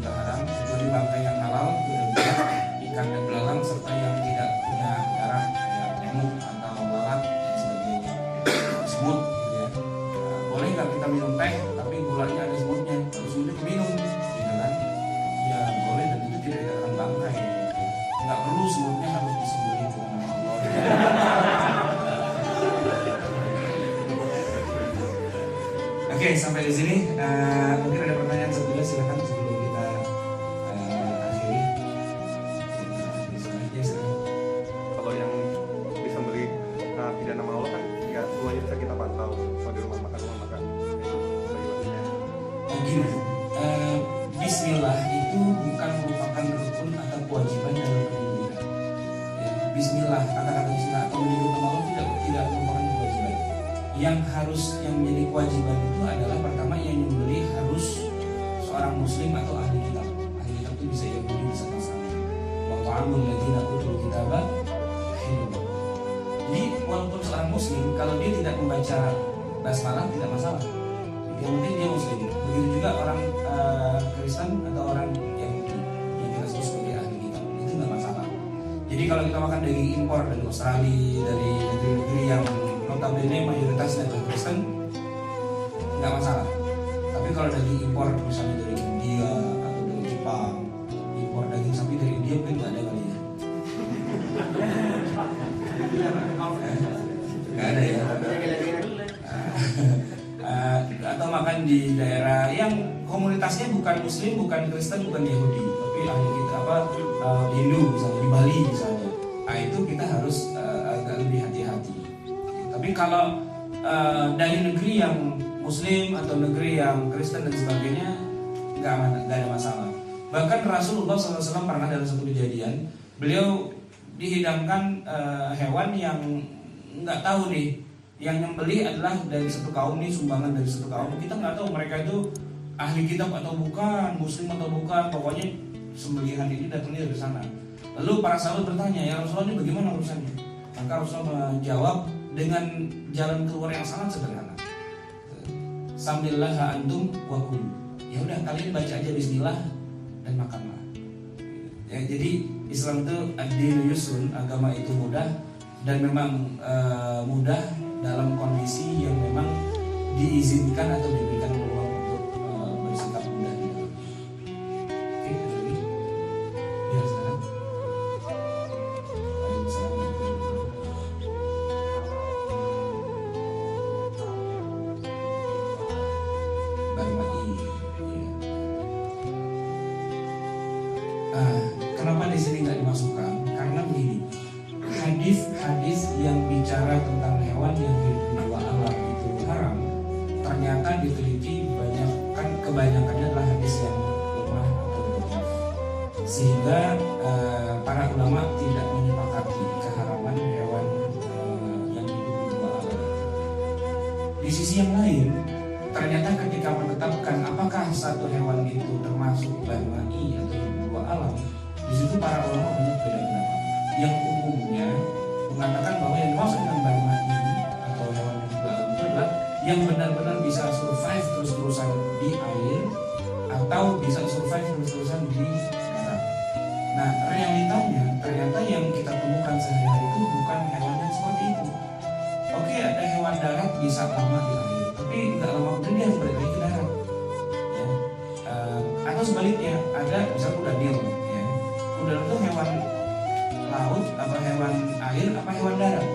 mencuri bangkai yang halal itu ada dua, ikan dan belalang serta yang tidak punya darah kayak nyamuk atau lalat dan sebagainya, semut gitu ya. Boleh nggak kita minum teh tapi gulanya ada semutnya, kalau semutnya minum gitu kan? Ya boleh, dan itu tidak dikatakan bangkai gitu. Nggak perlu semutnya harus disembelih dengan nama Allah. Oke, sampai di sini. Mungkin ada pertanyaan sebelumnya, silakan sebelum kita akhiri. Kalau yang disembelih tidak nama Allah kan ya semuanya bisa kita pantau. Kalau di rumah makan Gini, Bismillah itu bukan merupakan rukun atau kewajiban dalam pendidikan. Ya, Bismillah, kata-kata Bismillah atau menyebut nama Allah tidak merupakan kewajiban. Yang menjadi kewajiban itu adalah pertama yang nyembelih harus seorang muslim atau ahli kitab. Ahli kitab itu bisa Yahudi, bisa Nasrani. Wa ta'amul ladzina utul kitaba hilal. Jadi walaupun seorang muslim kalau dia tidak membaca basmalah tidak masalah. Yang penting dia muslim. Begitu juga orang Kristen atau orang yang kita sebut sebagai ahli kitab, itu nggak masalah. Jadi kalau kita makan daging impor dari Australia, dari negeri-negeri yang notabene mayoritasnya adalah Kristen, nggak masalah. Tapi kalau daging impor misalnya dari India atau dari Jepang, impor daging sapi dari India mungkin nggak ada kali ya. Nggak ada ya. Atau makan di daerah yang komunitasnya bukan Muslim, bukan Kristen, bukan Yahudi, tapi ahli kita Hindu misalnya di Bali misalnya. Nah itu kita harus agak lebih hati-hati. Tapi kalau dari negeri yang Muslim atau negeri yang Kristen dan sebagainya nggak ada masalah. Bahkan Rasulullah SAW pernah dalam satu kejadian beliau dihidangkan hewan yang nggak tahu nih, yang nyembelih adalah dari satu kaum nih, sumbangan dari satu kaum. Kita nggak tahu mereka itu ahli kitab atau bukan, muslim atau bukan, pokoknya sembelihan ini datangnya dari sana. Lalu para sahabat bertanya, ya Rasulullah ini bagaimana urusannya? Maka Rasulullah menjawab dengan jalan keluar yang sangat sederhana. Sambillah antum wa kulu. Ya udah kalian baca aja bismillah dan makanlah. Ya, jadi Islam itu ad-dinu yusrun, agama itu mudah dan memang mudah dalam kondisi yang memang diizinkan atau diberikan peluang untuk bersikap mudah. Oke, lagi. Biar sekarang. Kenapa di sini nggak dimasukkan? Karena begini, hadis-hadis yang bicara tentang hewan yang hidup di dua alam itu haram, ternyata diteliti kebanyakannya adalah hadis yang lemah atau dhaif, sehingga para ulama tidak menyepakati keharaman hewan yang hidup di dua alam. Di sisi yang lain, ternyata ketika menetapkan apakah satu hewan itu termasuk bahimai atau dua alam, di situ para ulama banyak beda pendapat. Yang umumnya mengatakan bahwa yang dimaksud dengan bahimai atau hewan yang dua alam itu adalah yang benar-benar bisa survive terus-terusan di air atau bisa survive terus-terusan di darat. Nah, realitanya ternyata yang kita temukan sehari-hari itu bukan hewan yang seperti itu. Oke, ada hewan darat bisa lama di air, tapi nggak lama kemudian dia harus balik lagi ke darat. Ya. Atau sebaliknya, ada misalnya kuda nil. Ya. Kuda itu hewan laut, apa hewan air, apa hewan darat?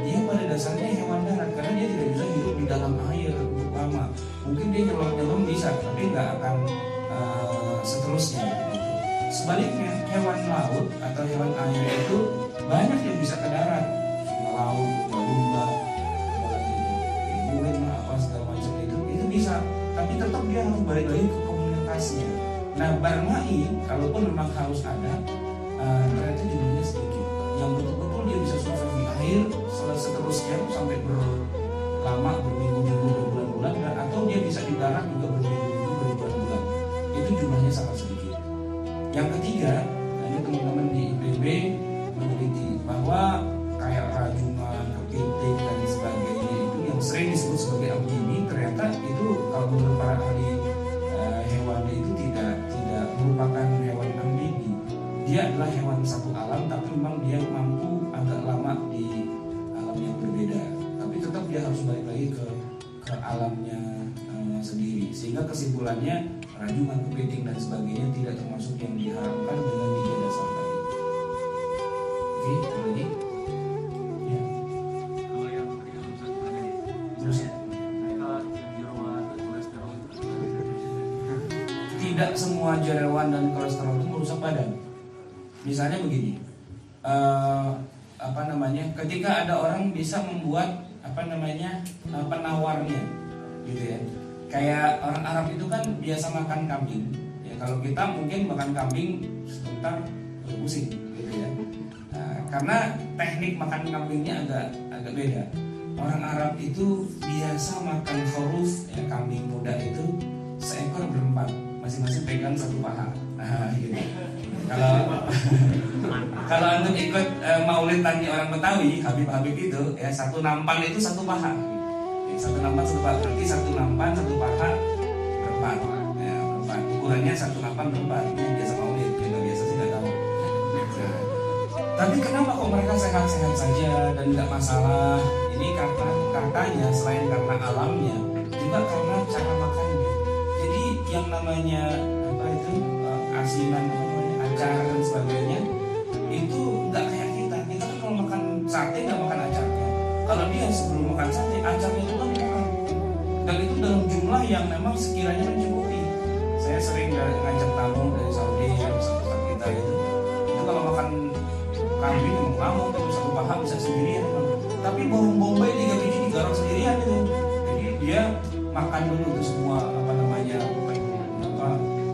Dia pada dasarnya hewan darat karena dia tidak bisa hidup di dalam air untuk lama. Mungkin dia nyelam bisa, tapi nggak akan seterusnya. Sebaliknya, hewan laut atau hewan air itu banyak yang bisa ke darat, singa laut, lumba, ibuin, apa segala macam itu bisa. Tapi tetap dia harus balik lagi ke komunitasnya. Nah, barmai, kalaupun memang harus ada, ternyata jumlahnya sedikit. Yang betul-betul dia bisa survive di air seterusnya sampai berlama, berminggu-minggu, berbulan-bulan, atau dia bisa di darat juga berminggu-minggu, berbulan-bulan. Itu jumlahnya sangat sedikit. Yang ketiga, ini teman-teman di IPB meneliti bahwa kayak rajungan, kepiting dan sebagainya itu yang sering disebut sebagai amfibi, ternyata itu kalau menurut para ahli hewan itu tidak dan sebagainya tidak termasuk yang diharamkan dengan nilai dasar tadi. Oke, lagi? Ya. Kalau yang Terus tidak semua jeroan dan kolesterol itu merusak badan. Misalnya begini, ketika ada orang bisa membuat penawarnya, gitu ya. Kayak orang Arab itu kan biasa makan kambing. Ya, kalau kita mungkin makan kambing sebentar pusing, gitu ya. Karena teknik makan kambingnya agak beda. Orang Arab itu biasa makan khuruf, ya, kambing muda itu seekor berempat, masing-masing pegang satu paha. Gitu. Kalau antum ikut maulid tani orang Betawi, Habib itu, ya, satu nampan itu satu paha. Ya, satu nampan satu paha, berarti satu nampan satu paha berempat. Ya, berempat. Ukurannya satu nampan berempat. Ini biasa maulid, yang biasa sih nggak tahu. Nah, tapi kenapa kok mereka sehat-sehat saja dan nggak masalah? Ini katanya selain karena alamnya, juga karena cara makannya. Jadi yang namanya asinan, acar dan sebagainya itu nggak kayak kita. Kita kan kalau makan sate nggak makan acarnya. Kalau dia sebelum makan sate, acarnya itu kan makan. Dan itu dalam jumlah yang memang sekiranya mencukupi. Saya sering ngajak tamu dari Saudi, ya, ustaz kita itu kalau makan kambing memang lama, kalau satu paha bisa sendirian. Tapi bawang bombay 3 biji digaruk sendirian itu. Jadi dia makan dulu itu semua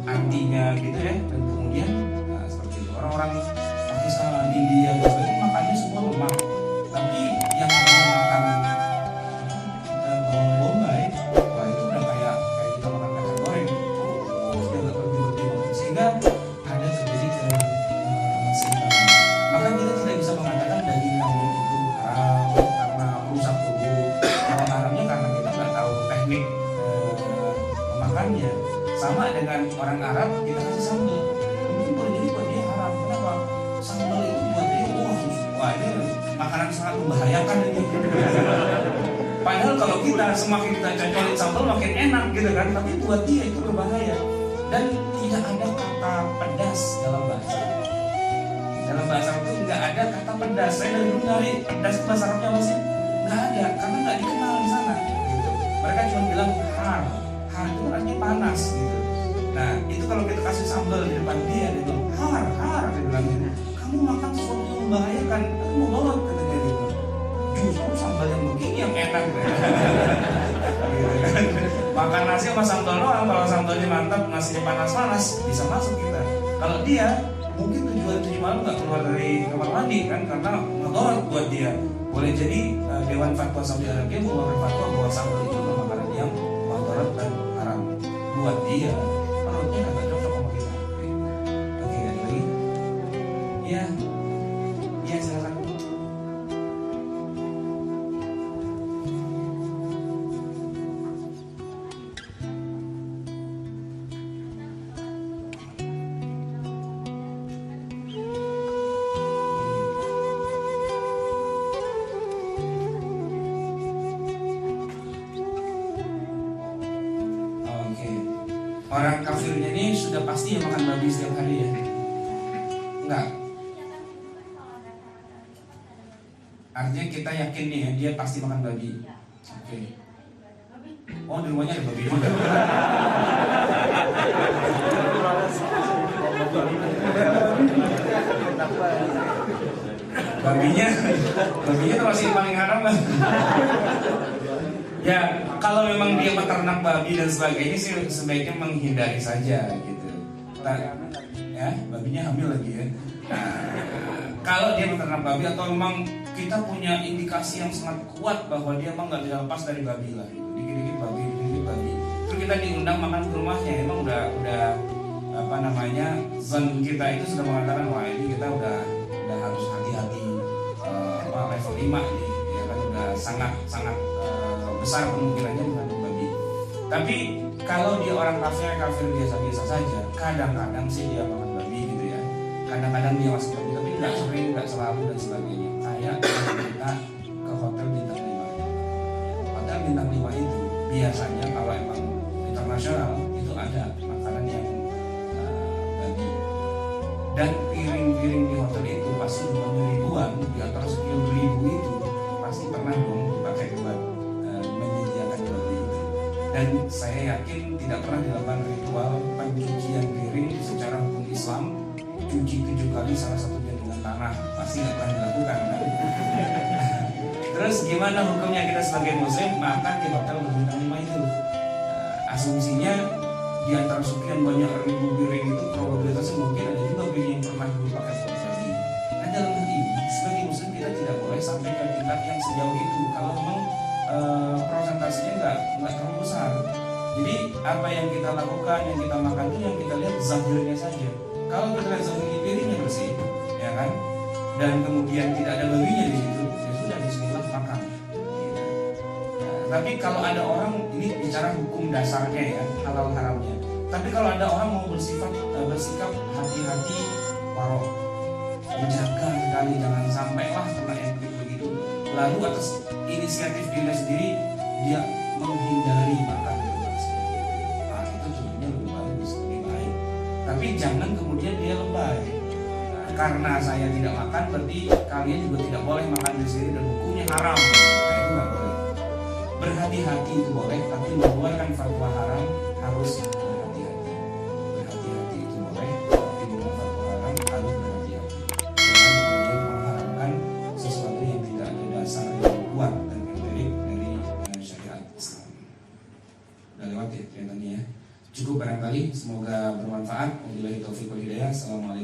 antinya gitu ya, dan kemudian seperti itu. Orang-orang Pakistan, India, dan sebagainya makannya semua lemak. Tapi yang namanya makan bawang bombay, wah itu udah kayak kita makan kacang goreng. Dia nggak berhenti banget, sehingga ada terjadi keseimbangan. Maka kita tidak bisa mengatakan daging kambing itu haram karena merusak tubuh. Kalau haramnya karena kita nggak tahu teknik memakannya. Sama dengan orang Arab, kita kasih sambal, mungkin boleh jadi buat dia haram. Kenapa? Sambal itu buat dia, wah ini makanan sangat membahayakan ini. Padahal kalau kita semakin kita cocolin sambal makin enak gitu kan, tapi buat dia itu berbahaya. Dan tidak ada kata pedas dalam bahasa. Dalam bahasa itu nggak ada kata pedas. Saya dari dulu nyari pedas itu bahasa Arabnya apa sih? Nggak ada, karena nggak dikenal di sana. Gitu. Mereka cuma bilang har. Har itu artinya panas gitu. Nah itu kalau kita kasih sambal di depan dia bilang har, dia bilang gitu. Kamu makan sesuatu yang membahayakan, aku mau bawa kata dia gitu. Justru sambal yang begini yang enak gitu kan. Makan nasi sama sambal doang, kalau sambalnya mantap, nasinya panas-panas bisa masuk kita. Kalau dia mungkin tujuan malam nggak keluar dari kamar mandi kan, karena motor buat dia. Boleh jadi Dewan Fatwa Saudi Arabia mengeluarkan fatwa bahwa sambal itu adalah makanan yang mudarat dan haram buat dia. Perutnya agak cocok sama kita. Oke, ada lagi? Ya, silakan. Orang kafirnya ini sudah pasti ya makan babi setiap hari ya? Enggak. Artinya kita yakin nih ya, dia pasti makan babi. Oke. Oh, di rumahnya ada babi juga. Babinya tuh masih paling haram lah. Ya, kalau memang dia peternak babi dan sebagainya sih sebaiknya menghindari saja gitu. Ya, babinya hamil lagi ya. Nah, kalau dia peternak babi atau memang kita punya indikasi yang sangat kuat bahwa dia memang nggak bisa lepas dari babi lah. Dikit-dikit babi. Terus kita diundang makan ke rumahnya, emang udah zon kita itu sudah mengatakan wah ini kita udah harus hati-hati level 5 nih, ya kan udah sangat besar kemungkinannya mengandung babi. Tapi kalau dia orang kafir biasa-biasa saja, kadang-kadang sih dia makan babi gitu ya. Kadang-kadang dia masuk babi, tapi nggak sering, nggak selalu dan sebagainya. Kayak kita ke hotel bintang 5. Hotel bintang 5 itu biasanya kalau emang internasional itu ada makanan yang Dan piring-piring di hotel itu pasti jumlahnya ribuan, di antara sekian ribu itu pasti pernah dong dipakai buat menyediakan roti itu. Dan saya yakin tidak pernah dilakukan ritual pencucian piring secara hukum Islam, cuci 7 kali salah satunya dengan tanah, pasti nggak pernah dilakukan kan? Terus gimana hukumnya kita sebagai muslim makan di hotel berbintang 5 itu? Asumsinya di antara sekian banyak ribu piring itu probabilitasnya mungkin ada juga piring yang pernah dipakai buat lagi. Nah dalam hal ini sebagai muslim kita tidak boleh sampai ke tingkat yang sejauh itu kalau memang prosentasenya nggak terlalu besar. Jadi apa yang kita lakukan, yang kita makan itu yang kita lihat zahirnya saja. Kalau kita lihat zahirnya piringnya bersih, ya kan, dan kemudian tidak ada babinya di situ, ya sudah bismillah makan. Tapi kalau ada orang, ini bicara hukum dasarnya ya, halal haramnya. Tapi kalau ada orang mau bersikap hati-hati, warok, menjaga sekali jangan sampailah kena yang begitu. Lalu atas inisiatif dirinya sendiri dia menghindari makan di tempat seperti itu. Nah itu tentunya lebih bagus, lebih baik. Tapi jangan kemudian dia lebay. Nah, karena saya tidak makan berarti kalian juga tidak boleh makan di sini dan hukumnya haram. Nah itu nggak boleh. Berhati-hati itu boleh, tapi mengeluarkan fatwa haram harus berhati-hati. Berhati-hati itu boleh, tapi mengeluarkan fatwa haram harus berhati-hati. Jangan kemudian mengharamkan sesuatu yang tidak ada dasar yang kuat dan empirik dari syariat Islam. Udah lewat ya kelihatannya ya. Cukup barangkali, semoga bermanfaat. Wabillahi taufiq wal hidayah. Assalamualaikum.